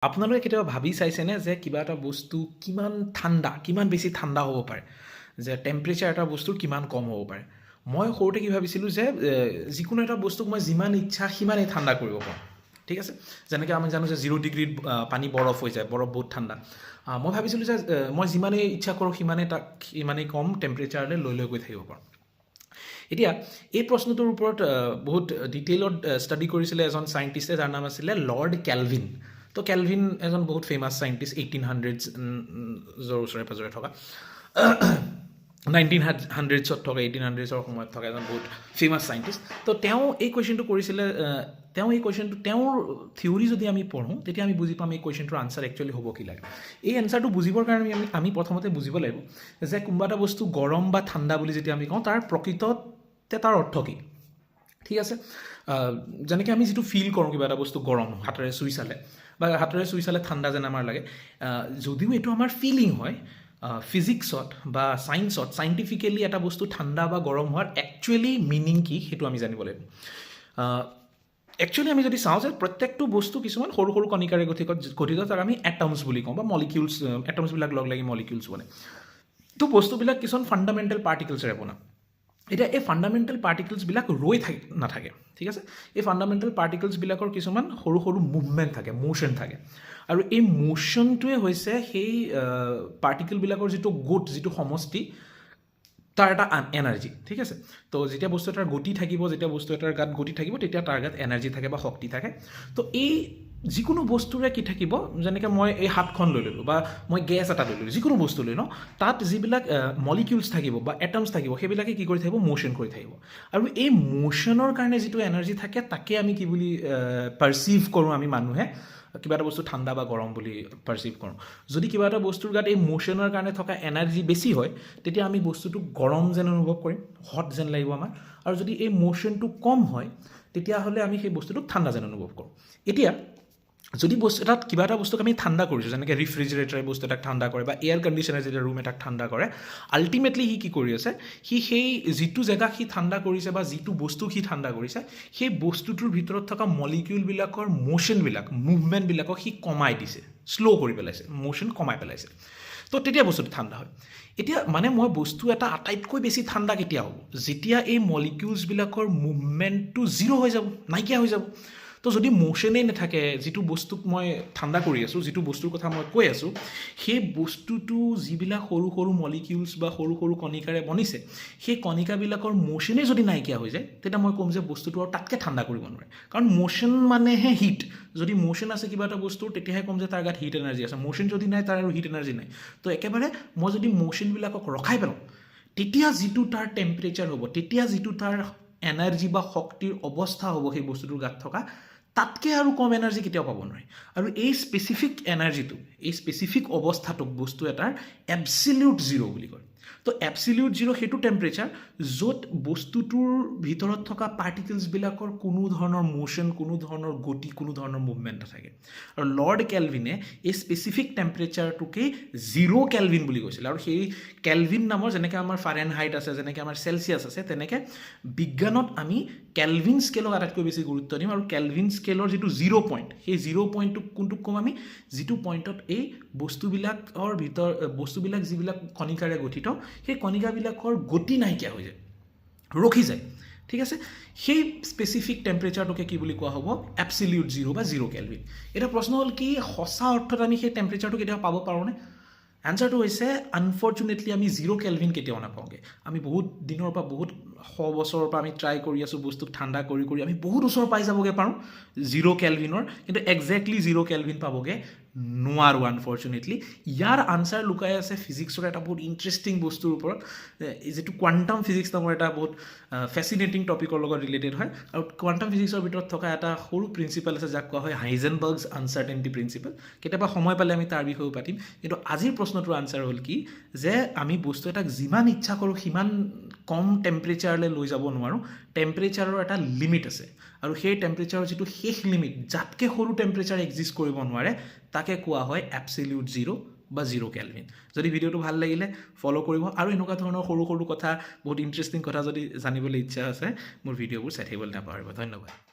আপোনালোকে কেতিয়াবা ভাবি চাইছেনে যে কিবা এটা বস্তু কিমান বেছি ঠাণ্ডা হ'ব পাৰে, যে টেম্পাৰেচাৰ এটা বস্তুৰ কিমান কম হ'ব পাৰে? মই সৰুতে কি ভাবিছিলোঁ যে যিকোনো এটা বস্তুক মই যিমান ইচ্ছা সিমানেই ঠাণ্ডা কৰিব পাৰোঁ, ঠিক আছে। যেনেকৈ আমি জানো যে 0 ডিগ্ৰীত পানী বৰফ হৈ যায়, বৰফ বহুত ঠাণ্ডা। মই ভাবিছিলোঁ যে মই যিমানেই ইচ্ছা কৰোঁ সিমানেই কম টেম্পাৰেচাৰলৈ লৈ গৈ থাকিব পাৰোঁ। এতিয়া এই প্ৰশ্নটোৰ ওপৰত বহুত ডিটেইলত ষ্টাডি কৰিছিলে এজন চাইণ্টিষ্টে, যাৰ নাম আছিলে লৰ্ড কেলভিন। তো কেলভিন এজন বহুত ফেমাছ চাইণ্টিষ্ট, 1800s ওচৰে পাজৰে থকা, 1900sত থকা, 1800sৰ সময়ত থকা এজন বহুত ফেমাছ চাইণ্টিষ্ট। তো তেওঁ এই কুৱেশ্যনটো কৰিছিলে, তেওঁৰ থিয়ৰী যদি আমি পঢ়োঁ তেতিয়া আমি বুজি পাম এই কুৱেশ্যনটোৰ আনচাৰ একচুৱেলি হ'ব কি লাগে। এই এনচাৰটো বুজিবৰ কাৰণে আমি প্ৰথমতে বুজিব লাগিব যে কোনোবা এটা বস্তু গৰম বা ঠাণ্ডা বুলি যেতিয়া আমি কওঁ তাৰ প্ৰকৃততে তাৰ অৰ্থ কি, ঠিক আছে। যেনেকৈ আমি যিটো ফিল কৰোঁ কিবা এটা বস্তু গৰম হাতেৰে চুই চালে ঠাণ্ডা যেন আমাৰ লাগে, যদিও এইটো আমাৰ ফিলিং হয়, ফিজিক্সত বা চাইণ্টিফিকেলি এটা বস্তু ঠাণ্ডা বা গৰম হোৱাৰ একচুৱেলি মিনিং কি সেইটো আমি জানিব লাগিব। একচুৱেলি আমি যদি চাওঁ যে প্ৰত্যেকটো বস্তু কিছুমান সৰু সৰু কণিকাৰে গঠিত, তাক আমি এটমছ বুলি কওঁ বা মলিকিউলছ, এটমছবিলাক লগ লাগি মলিকিউলছ বনে। তো বস্তুবিলাক কিছুমান ফাণ্ডামেণ্টেল পাৰ্টিকলছৰে বনা। এতিয়া এই ফাণ্ডামেণ্টেল পাৰ্টিকলছবিলাক নাথাকে, ঠিক আছে। এই ফাণ্ডামেণ্টেল পাৰ্টিকলছবিলাকৰ কিছুমান সৰু সৰু মুভমেণ্ট থাকে, মোশ্যন থাকে, আৰু এই মোশ্যনটোৱে হৈছে সেই পাৰ্টিকলবিলাকৰ যিটো সমষ্টি, তাৰ এটা এনাৰ্জি, ঠিক আছে। তো যেতিয়া বস্তু এটাৰ গতি থাকিব, যেতিয়া বস্তু এটাৰ গাত গতি থাকিব, তেতিয়া তাৰ গাত এনাৰ্জি থাকে বা শক্তি থাকে। তো এই যিকোনো বস্তুৰে কি থাকিব, যেনেকৈ মই এই হাতখন লৈ ল'লোঁ বা মই গেছ এটা লৈ ল'লোঁ, যিকোনো বস্তু লৈ লওঁ, তাত যিবিলাক মলিকিউলছ থাকিব বা এটমছ থাকিব, সেইবিলাকে কি কৰি থাকিব, মোশ্যন কৰি থাকিব। আৰু এই মোশ্যনৰ কাৰণে যিটো এনাৰ্জি থাকে তাকে আমি কি বুলি পাৰ্চিভ কৰোঁ, আমি মানুহে কিবা এটা বস্তু ঠাণ্ডা বা গৰম বুলি পাৰ্চিভ কৰোঁ। যদি কিবা এটা বস্তুৰ গাত এই মোশ্যনৰ কাৰণে থকা এনাৰ্জি বেছি হয়, তেতিয়া আমি বস্তুটো গৰম যেন অনুভৱ কৰিম, হট যেন লাগিব আমাৰ। আৰু যদি এই মোশ্যনটো কম হয়, তেতিয়াহ'লে আমি সেই বস্তুটোক ঠাণ্ডা যেন অনুভৱ কৰোঁ। এতিয়া যদি কিবা এটা বস্তুক আমি ঠাণ্ডা কৰিছোঁ, যেনেকৈ ৰেফ্ৰিজাৰেটৰে বস্তু এটাক ঠাণ্ডা কৰে বা এয়াৰ কণ্ডিশ্যনাৰে যেতিয়া ৰুম এটাক ঠাণ্ডা কৰে, আল্টিমেটলি সি কি কৰি আছে, সেই যিটো জেগাক সি ঠাণ্ডা কৰিছে বা যিটো বস্তুক সি ঠাণ্ডা কৰিছে, সেই বস্তুটোৰ ভিতৰত থকা মলিকিউলবিলাকৰ মোশ্যনবিলাক, মুভমেণ্টবিলাকক সি কমাই দিছে, শ্ল' কৰি পেলাইছে, মোশ্যন কমাই পেলাইছে। তো তেতিয়া বস্তুটো ঠাণ্ডা হয়। এতিয়া মই বস্তু এটা আটাইতকৈ বেছি ঠাণ্ডা কেতিয়া হ'ব, যেতিয়া এই মলিকিউলছবিলাকৰ মুভমেণ্টটো জিৰ' হৈ যাব, নাইকিয়া হৈ যাব। তো যদি মোশ্যনেই নাথাকে, যিটো বস্তুক মই ঠাণ্ডা কৰি আছোঁ, যিটো বস্তুৰ কথা মই কৈ আছোঁ, সেই বস্তুটো যিবিলাক সৰু সৰু মলিকিউলছ বা সৰু সৰু কণিকাৰে বনিছে, সেই কণিকাবিলাকৰ মোশ্যনেই যদি নাইকিয়া হৈ যায়, তেতিয়া মই ক'ম যে বস্তুটো আৰু তাতকৈ ঠাণ্ডা কৰিব নোৱাৰে। কাৰণ মোশ্যন মানেহে হিট। যদি মোশ্যন আছে কিবা এটা বস্তুৰ, তেতিয়াহে ক'ম যে তাৰ গাত হিট এনাৰ্জি আছে। মোশ্যন যদি নাই, তাৰ আৰু হিট এনাৰ্জি নাই। তো একেবাৰে মই যদি মোশ্যনবিলাকক ৰখাই পেলাওঁ, তেতিয়া যিটো তাৰ টেম্পাৰেচাৰ হ'ব, তেতিয়া যিটো তাৰ এনাৰ্জি বা শক্তিৰ অৱস্থা হ'ব সেই বস্তুটোৰ গাত থকা, তাতকৈ আৰু কম এনাৰ্জি কেতিয়াও পাব নোৱাৰি। আৰু এই স্পেচিফিক এনাৰ্জিটো, এই স্পেচিফিক অৱস্থাটোক বস্তু এটাৰ এবছলিউট জিৰ' বুলি কয়। তো এবছলিউট জিৰ' সেইটো টেম্পাৰেচাৰ য'ত বস্তুটোৰ ভিতৰত থকা পাৰ্টিকলছবিলাকৰ কোনো ধৰণৰ মোশ্যন, কোনো ধৰণৰ গতি, কোনো ধৰণৰ মুভমেণ্ট নাথাকে। আৰু লৰ্ড কেলভিনে এই স্পেচিফিক টেম্পাৰেচাৰটোকেই 0 কেলভিন বুলি কৈছিলে। আৰু সেই কেলভিন নামৰ, যেনেকৈ আমাৰ ফাৰেনহাইট আছে, যেনেকৈ আমাৰ চেলচিয়াছ আছে, তেনেকৈ বিজ্ঞানত আমি কেলভিন স্কেলক আটাইতকৈ বেছি গুৰুত্ব দিম। আৰু কেলভিন স্কেলৰ যিটো 0 পইণ্ট, সেই 0 পইণ্টটোক কোনটোক ক'ম আমি, যিটো পইণ্টত এই বস্তুবিলাক যিবিলাক কণিকাৰে গঠিত, সেই কণিকাবিলাকৰ গতি নাইকিয়া হৈ যায়, ৰখি যায়, ঠিক আছে। সেই স্পেচিফিক টেম্পাৰেচাৰটোকে কি বুলি কোৱা হ'ব, এবছলিউট জিৰ' বা 0 কেলভিন। এতিয়া প্ৰশ্ন হ'ল কি, সঁচা অৰ্থত আমি সেই টেম্পাৰেচাৰটো কেতিয়াও পাব পাৰোঁনে? এনচাৰটো হৈছে আনফৰ্চুনেটলি আমি 0 কেলভিন কেতিয়াও নাপাওঁগৈ। আমি বহুত দিনৰ পৰা, বহুত শ বছৰৰ পৰা আমি ট্ৰাই কৰি আছোঁ বস্তুক ঠাণ্ডা কৰি আমি বহুত ওচৰ পাই যাবগৈ পাৰোঁ 0 কেলভিনৰ, কিন্তু একজেক্টলি 0 কেলভিন পাবগৈ নোৱাৰোঁ আনফৰ্চুনেটলি। ইয়াৰ আনচাৰ লুকাই আছে ফিজিক্সৰ এটা বহুত ইণ্টাৰেষ্টিং বস্তুৰ ওপৰত, যিটো কোৱাণ্টাম ফিজিক্স নামৰ এটা বহুত ফেচিনেটিং টপিকৰ লগত ৰিলেটেড হয়। আৰু কোৱাণ্টাম ফিজিক্সৰ ভিতৰত থকা এটা সৰু প্ৰিন্সিপাল আছে, যাক কোৱা হয় হাইজেনবাৰ্গছ আনচাৰ্টেইনিটি প্ৰিন্সিপাল। কেতিয়াবা সময় পালে আমি তাৰ বিষয়েও পাতিম। কিন্তু আজিৰ প্ৰশ্নটোৰ আনচাৰ হ'ল কি, যে আমি বস্তু এটাক যিমান ইচ্ছা কৰোঁ সিমান কম টেম্পাৰেচাৰলৈ লৈ যাব নোৱাৰোঁ। টেম্পাৰেচাৰৰ এটা লিমিট আছে, আৰু সেই টেম্পাৰেচাৰৰ যিটো শেষ লিমিট, যাতকৈ সৰু টেম্পাৰেচাৰ এক্সিষ্ট কৰিব নোৱাৰে, তাকে কোৱা হয় এবছলিউট জিৰ' বা 0 কেলভিন। যদি ভিডিঅ'টো ভাল লাগিলে ফ'ল' কৰিব, আৰু এনেকুৱা ধৰণৰ সৰু সৰু কথা, বহুত ইণ্টাৰেষ্টিং কথা যদি জানিবলৈ ইচ্ছা আছে, মোৰ ভিডিঅ'বোৰ চাই থাকিবলৈ নাপাহৰিব। ধন্যবাদ।